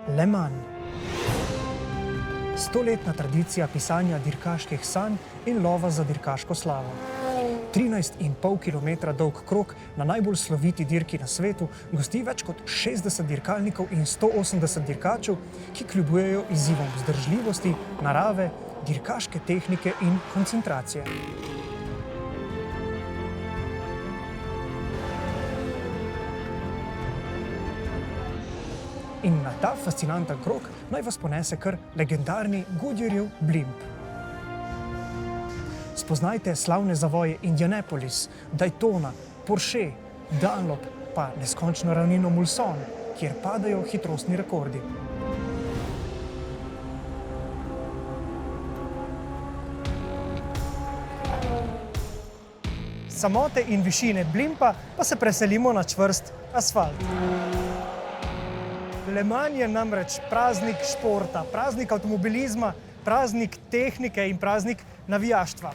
Le Mans. Stoletna tradicija pisanja dirkaških sanj in lova za dirkaško slavo. 13,5 km dolg krog na najbolj sloviti dirki na svetu gosti več kot 60 dirkalnikov in 180 dirkačev, ki kljubujejo izzivom vzdržljivosti, narave, dirkaške tehnike in koncentracije. In na ta fascinanten krog naj vas ponese kar legendarni Goodyearjev blimp. Spoznajte slavne zavoje Indianapolis, Daytona, Porsche, Dunlop pa neskončno ravnino Mulsanne, kjer padajo hitrostni rekordi. S samote in višine blimpa pa se preselimo na čvrst asfalt. Le Mans je namreč praznik športa, praznik avtomobilizma, praznik tehnike in praznik navijaštva.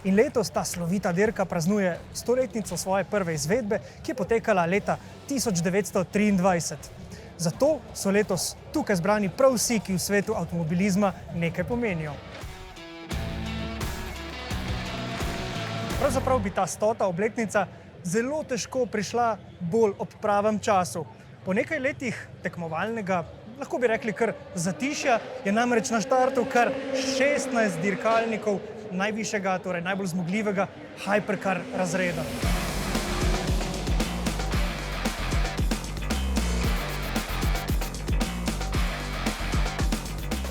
In letos ta slovita dirka praznuje stoletnico svoje prve izvedbe, ki je potekala leta 1923. Zato so letos tukaj zbrani prav vsi, ki v svetu avtomobilizma nekaj pomenijo. Pravzaprav bi ta 100. obletnica zelo težko prišla bolj ob pravem času. Po nekaj letih tekmovalnega, lahko bi rekli kar zatišja, je namreč na štartu kar 16 dirkalnikov najvišjega, torej najbolj zmogljivega hypercar razreda.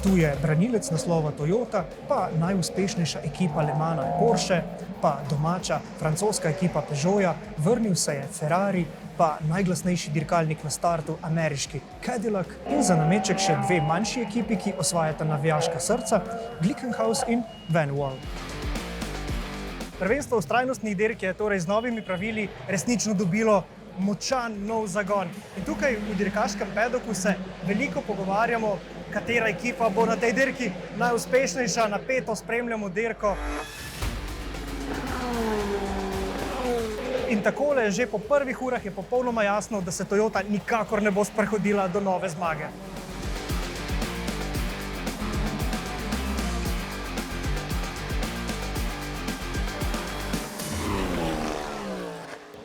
Tu je branilec naslova Toyota, pa najuspešnejša ekipa Le Mans Porsche, pa domača francoska ekipa Peugeota, vrnil se je Ferrari, pa najglasnejši dirkalnik na startu ameriški Cadillac in za nameček še dve manjši ekipi, ki osvajata navijaška srca, Glickenhaus in Van Wall. Prvenstvo vztrajnostnih dirk je torej z novimi pravili resnično dobilo močan nov zagon. In tukaj v dirkaškem pedoku se veliko pogovarjamo, katera ekipa bo na tej dirki najuspešnejša, napeto spremljamo dirko. In takole, že po prvih urah je popolnoma jasno, da se Toyota nikakor ne bo sprehodila do nove zmage.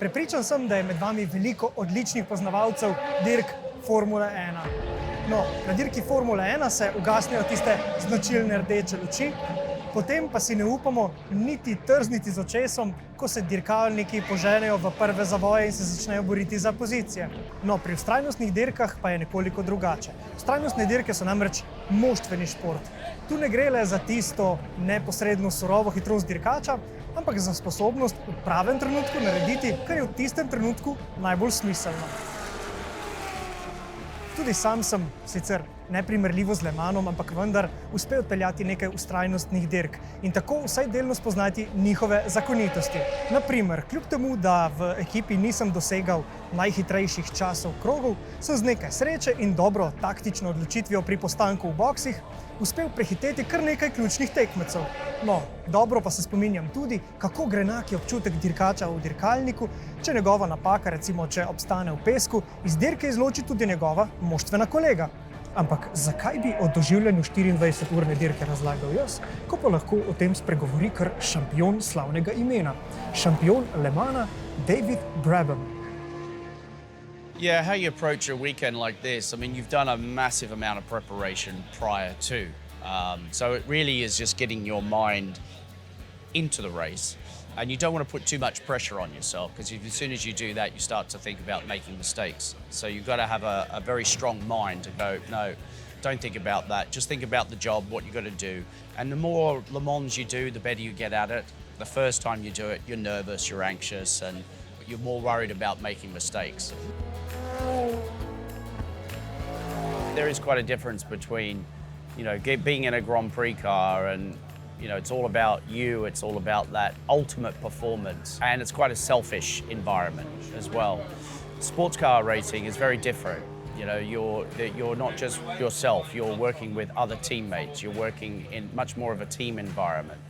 Prepričan sem, da je med vami veliko odličnih poznavalcev dirk Formule 1. No, na dirki Formule 1 se ugasnejo tiste značilne rdeče luči, potem pa si ne upamo niti trzniti z očesom, ko se dirkalniki poženejo v prve zavoje in se začnejo boriti za pozicije. No, pri vztrajnostnih dirkah pa je nekoliko drugače. Vztrajnostne dirke so namreč moštveni šport. Tu ne gre le za tisto neposredno surovo hitrost dirkača, ampak za sposobnost v pravem trenutku narediti, kar je v tistem trenutku najbolj smiselno. Tudi sam sem sicer neprimerljivo z Le Mansom, ampak vendar uspel odpeljati nekaj vztrajnostnih dirk in tako vsaj delno spoznati njihove zakonitosti. Na primer, kljub temu, da v ekipi nisem dosegal najhitrejših časov krogov, sem z nekaj sreče in dobro taktično odločitvijo pri postanku v boksih uspel prehiteti kar nekaj ključnih tekmecev. No, dobro pa se spominjam tudi, kako grenak je občutek dirkača v dirkalniku, če njegova napaka, recimo če obstane v pesku, iz dirke izloči tudi njegova moštvena kolega. Ampak zakaj bi o doživljanju 24-urne dirke razlagal jaz, ko pa lahko o tem spregovori kar šampion slavnega imena, šampion Le Mansa David Brabham. Yeah, how you approach a weekend like this, I mean, you've done a massive amount of preparation prior to. So it really is just getting your mind into the race. And you don't want to put too much pressure on yourself, because as soon as you do that, you start to think about making mistakes. So you've got to have a very strong mind to go, no, don't think about that. Just think about the job, what you've got to do. And the more Le Mans you do, the better you get at it. The first time you do it, you're nervous, you're anxious, and you're more worried about making mistakes. There is quite a difference between, being in a Grand Prix car and, it's all about you, it's all about that ultimate performance. And it's quite a selfish environment as well. Sports car racing is very different. You're not just yourself, you're working with other teammates, you're working in much more of a team environment.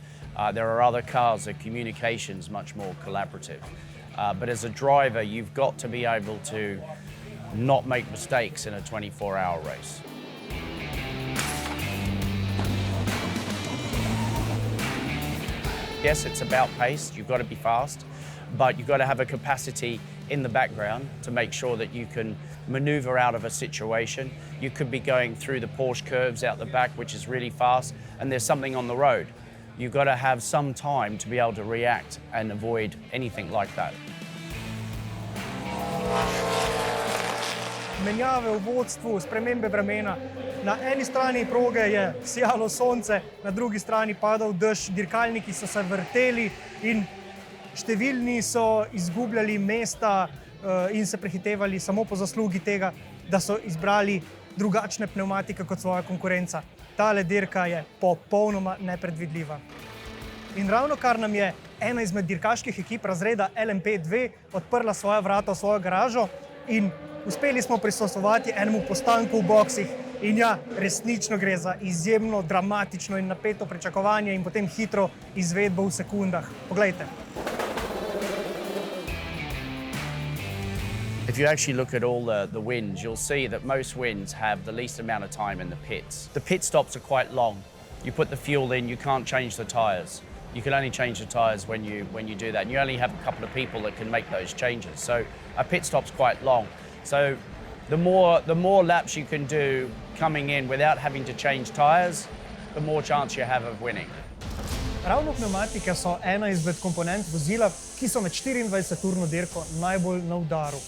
There are other cars, the communication's much more collaborative. But as a driver, you've got to be able to not make mistakes in a 24-hour race. Yes, it's about pace, you've got to be fast, but you've got to have a capacity in the background to make sure that you can maneuver out of a situation. You could be going through the Porsche curves out the back, which is really fast, and there's something on the road. You've got to have some time to be able to react and avoid anything like that. Menjave v vodstvu, spremembe vremena. Na eni strani proge je sijalo sonce, na drugi strani padal dež, dirkalniki so se vrteli in številni so izgubljali mesta in se prehitevali samo po zaslugi tega, da so izbrali drugačne pnevmatike kot svoja konkurenca. Tale dirka je popolnoma nepredvidljiva. In ravnokar nam je ena izmed dirkaških ekip razreda LMP2 odprla svoja vrata v svojo garažo in uspeli smo prisostvovati enemu postanku v boksih. In ja, resnično gre za izjemno dramatično in napeto pričakovanje in potem hitro izvedbo v sekundah. Poglejte. If you actually look at all the wins, you'll see that most wins have the least amount of time in the pits. The pit stops are quite long. You put the fuel in, you can't change the tyres. You can only change the tyres when you do that. And you only have a couple of people that can make those changes. So a pit stop's quite long. So the more laps you can do coming in without having to change tyres, the more chance you have of winning. Ravno pnevmatike so ena izmed komponent vozila, ki so med 24-urno dirko najbolj na udaru.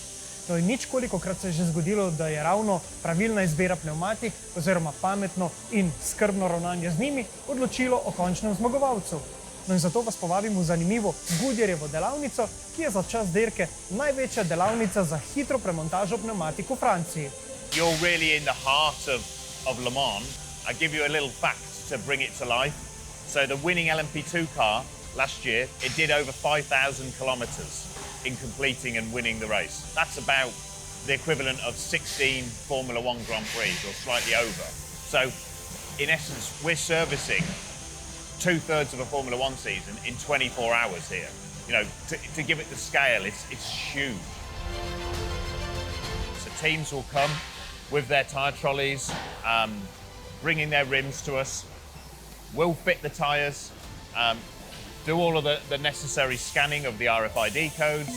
No in nič kolikokrat se je že zgodilo, da je ravno pravilna izbira pnevmatik oziroma pametno in skrbno ravnanje z njimi odločilo o končnem zmagovalcu. No in zato vas povabim v zanimivo Goodyearjevo delavnico, ki je za čas dirke največja delavnica za hitro premontažo pnevmatik v Franciji. You're really in the heart of Le Mans. I give you a little fact to bring it to life. So the winning LMP2 car last year, it did over 5,000 kilometers in completing and winning the race. That's about the equivalent of 16 Formula One Grand Prix or slightly over. So in essence, we're servicing 2/3 of a Formula One season in 24 hours here. You know, to give it the scale, it's huge. So teams will come with their tyre trolleys, bringing their rims to us. We'll fit the tyres, do all of the necessary scanning of the RFID codes,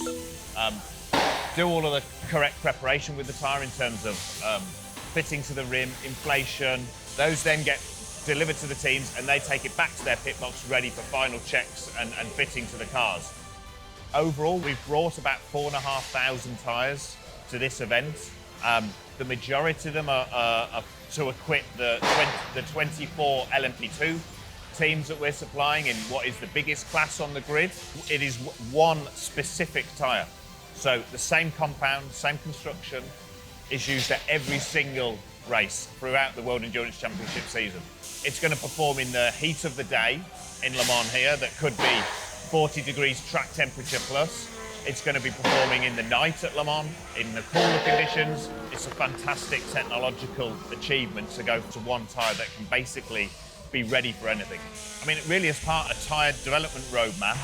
do all of the correct preparation with the tyre in terms of fitting to the rim, inflation. Those then get delivered to the teams and they take it back to their pit box ready for final checks and fitting to the cars. Overall, we've brought about 4,500 tyres to this event. The majority of them are to equip the 24 LMP2 teams that we're supplying in what is the biggest class on the grid. It is one specific tyre. So the same compound, same construction is used at every single race throughout the World Endurance Championship season. It's going to perform in the heat of the day in Le Mans here, that could be 40 degrees track temperature plus. It's going to be performing in the night at Le Mans, in the cooler conditions. It's a fantastic technological achievement to go to one tyre that can basically be ready for anything. I mean, it really is part of a tyre development roadmap,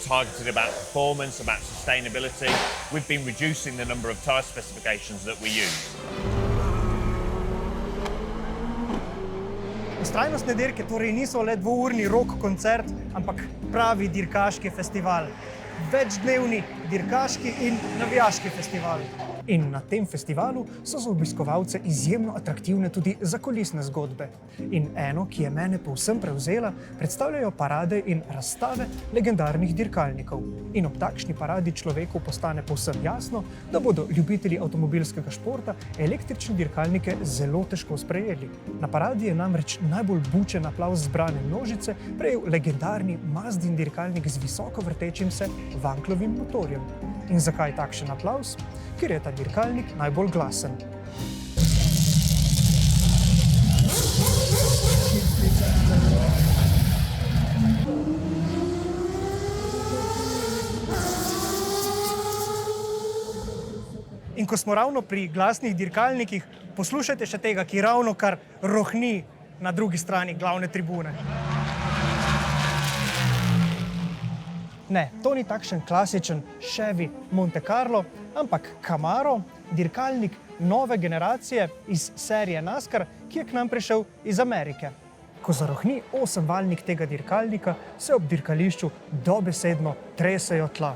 targeted about performance, about sustainability. We've been reducing the number of tyre specifications that we use. Vztrajnostne dirke torej niso le dvourni rock koncert, ampak pravi dirkaški festival. Večdnevni dirkaški in navijaški festival. In na tem festivalu so za obiskovalce izjemno atraktivne tudi zakulisne zgodbe. In eno, ki je mene povsem prevzela, predstavljajo parade in razstave legendarnih dirkalnikov. In ob takšni paradi človeku postane povsem jasno, da bodo ljubitelji avtomobilskega športa električne dirkalnike zelo težko sprejeli. Na paradi je namreč najbolj bučen aplavz zbrane množice prejel legendarni Mazdin dirkalnik z visoko vrtečim se Wanklovim motorjem. In zakaj takšen aplavz? Ker je ta dirkalnik najbolj glasen. In ko smo ravno pri glasnih dirkalnikih, poslušajte še tega, ki ravno kar rohni na drugi strani glavne tribune. Ne, to ni takšen klasičen Chevy Monte Carlo, ampak Camaro, dirkalnik nove generacije iz serije NASCAR, ki je k nam prišel iz Amerike. Ko zarohni 8-valjnik tega dirkalnika, se ob dirkališču dobesedno tresejo tla.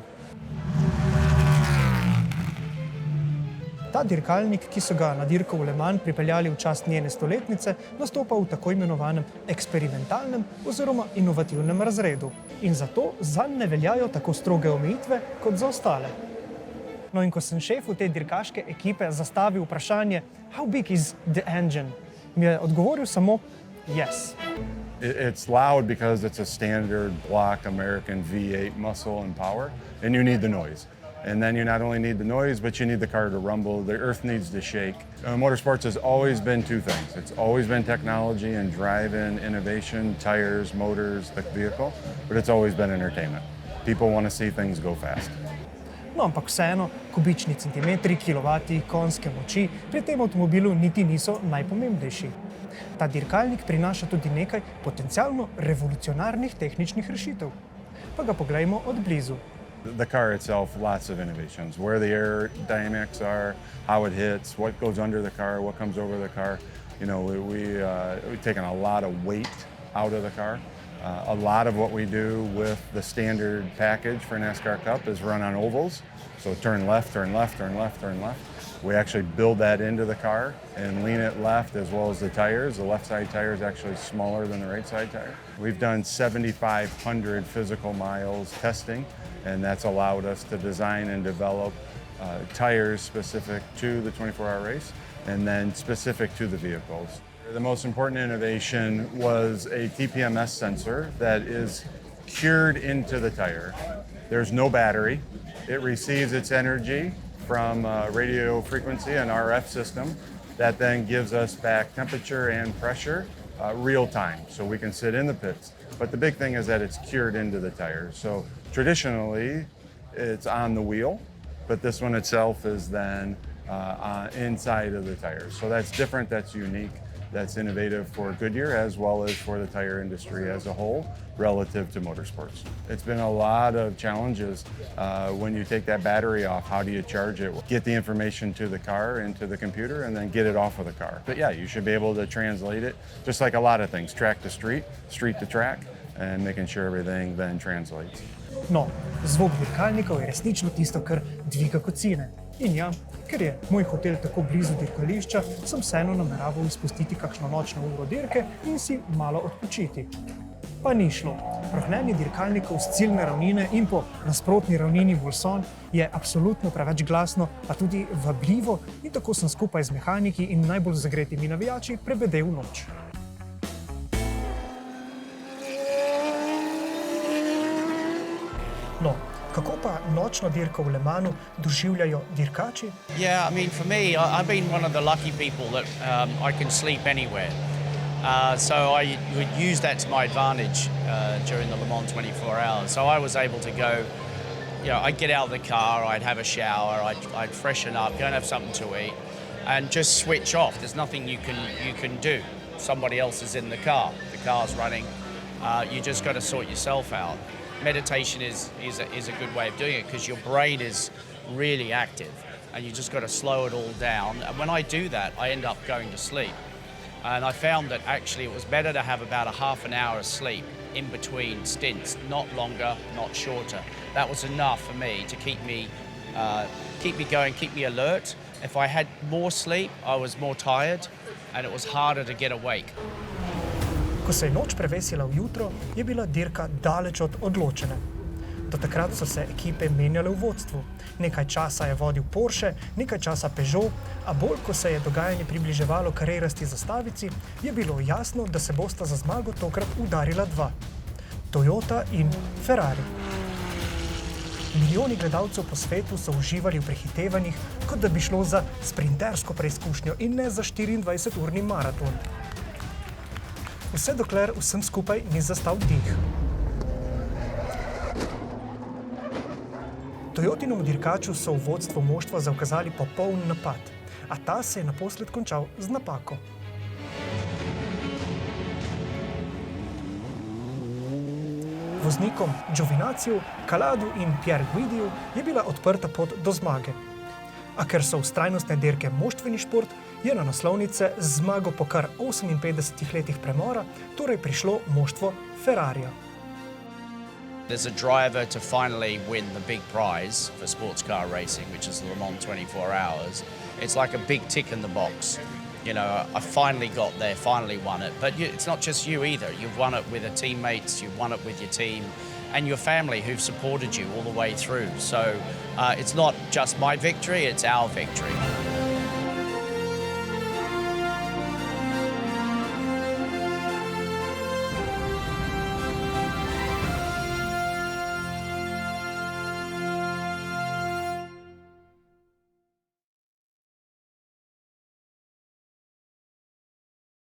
Ta dirkalnik, ki so ga na dirko v Le Mans pripeljali v čast njene stoletnice, nastopa v tako imenovanem eksperimentalnem oziroma inovativnem razredu. In zato zanj ne veljajo tako stroge omejitve kot za ostale. No in ko sem šefu te dirkaške ekipe zastavil vprašanje "How big is the engine?", mi je odgovoril samo yes. It's loud because it's a standard block American V8 muscle and power, and you need the noise. And then you not only need the noise, but you need the car to rumble. The earth needs to shake. Motorsports has always been two things. It's always been technology and drive-in innovation, tires, motors, the vehicle, but it's always been entertainment. People want to see things go fast. No, ampak vseeno, kubični centimetri, kilovati, konjske moči pri tem avtomobilu niti niso najpomembnejši. Ta dirkalnik prinaša tudi nekaj potencialno revolucionarnih tehničnih rešitev. Pa ga poglejmo od blizu. The car itself, lots of innovations. Where the aerodynamics are, how it hits, what goes under the car, what comes over the car. You know, we've taken a lot of weight out of the car. A lot of what we do with the standard package for NASCAR Cup is run on ovals. So turn left, turn left, turn left, turn left. We actually build that into the car and lean it left as well as the tires. The left side tire is actually smaller than the right side tire. We've done 7,500 physical miles testing, and that's allowed us to design and develop tires specific to the 24-hour race and then specific to the vehicles. The most important innovation was a TPMS sensor that is cured into the tire. There's no battery. It receives its energy from radio frequency and RF system that then gives us back temperature and pressure real time, so we can sit in the pits. But the big thing is that it's cured into the tire. So traditionally, it's on the wheel, but this one itself is then inside of the tires. So that's different, that's unique, that's innovative for Goodyear as well as for the tire industry as a whole relative to motorsports. It's been a lot of challenges when you take that battery off. How do you charge it? Get the information to the car, into the computer, and then get it off of the car. But yeah, you should be able to translate it, just like a lot of things, track to street, street to track, and making sure everything then translates. No, zvok dirkalnikov je resnično tisto, kar dviga kocine. In ja, ker je moj hotel tako blizu dirkališča, sem vseeno nameraval izpustiti kakšno nočno uro dirke in si malo odpočiti. Pa ni šlo. Rohnenje dirkalnikov z ciljne ravnine in po nasprotni ravnini Bolson je absolutno preveč glasno, pa tudi vabljivo, in tako sem skupaj z mehaniki in najbolj zagretimi navijači prebedel noč. No, kako pa nočno dirko v Le Mansu doživljajo dirkači? Yeah, I mean, for me, I've been one of the lucky people that I can sleep anywhere. So I would use that to my advantage during the Le Mans 24 hours. So I was able to go, you know, I'd get out of the car, I'd have a shower, I'd freshen up, go and have something to eat, and just switch off. There's nothing you can do. Somebody else is in the car's running. You just got to sort yourself out. Meditation is a good way of doing it because your brain is really active and you just got to slow it all down. And when I do that, I end up going to sleep. And I found that actually it was better to have about a half an hour of sleep in between stints, not longer, not shorter. That was enough for me to keep me going, keep me alert. If I had more sleep, I was more tired and it was harder to get awake. Ko se je noč prevesila v jutro, je bila dirka daleč od odločene. Do takrat so se ekipe menjale v vodstvu. Nekaj časa je vodil Porsche, nekaj časa Peugeot, a bolj ko se je dogajanje približevalo karierasti zastavici, je bilo jasno, da se bosta za zmago tokrat udarila dva. Toyota in Ferrari. Milijoni gledalcev po svetu so uživali v prehitevanjih, kot da bi šlo za sprintersko preizkušnjo in ne za 24-urni maraton. Vse dokler vsem skupaj ni zastal dih. Toyotinemu dirkaču so v vodstvu moštva zaukazali popoln napad, a ta se je naposled končal z napako. Voznikom Giovinazziu, Caladu in Pierguidiju je bila odprta pot do zmage. A ker so vztrajnostne dirke moštveni šport, je na naslovnice z zmago po kar 58 letih premora torej prišlo moštvo Ferrarija. There's a driver to finally win the big prize for sports car racing, which is the Le Mans 24 Hours. It's like a big tick in the box. You know, I finally got there, finally won it. But it's not just you either. You've won it with your teammates, you've won it with your team, and your family who've supported you all the way through. So it's not just my victory, it's our victory.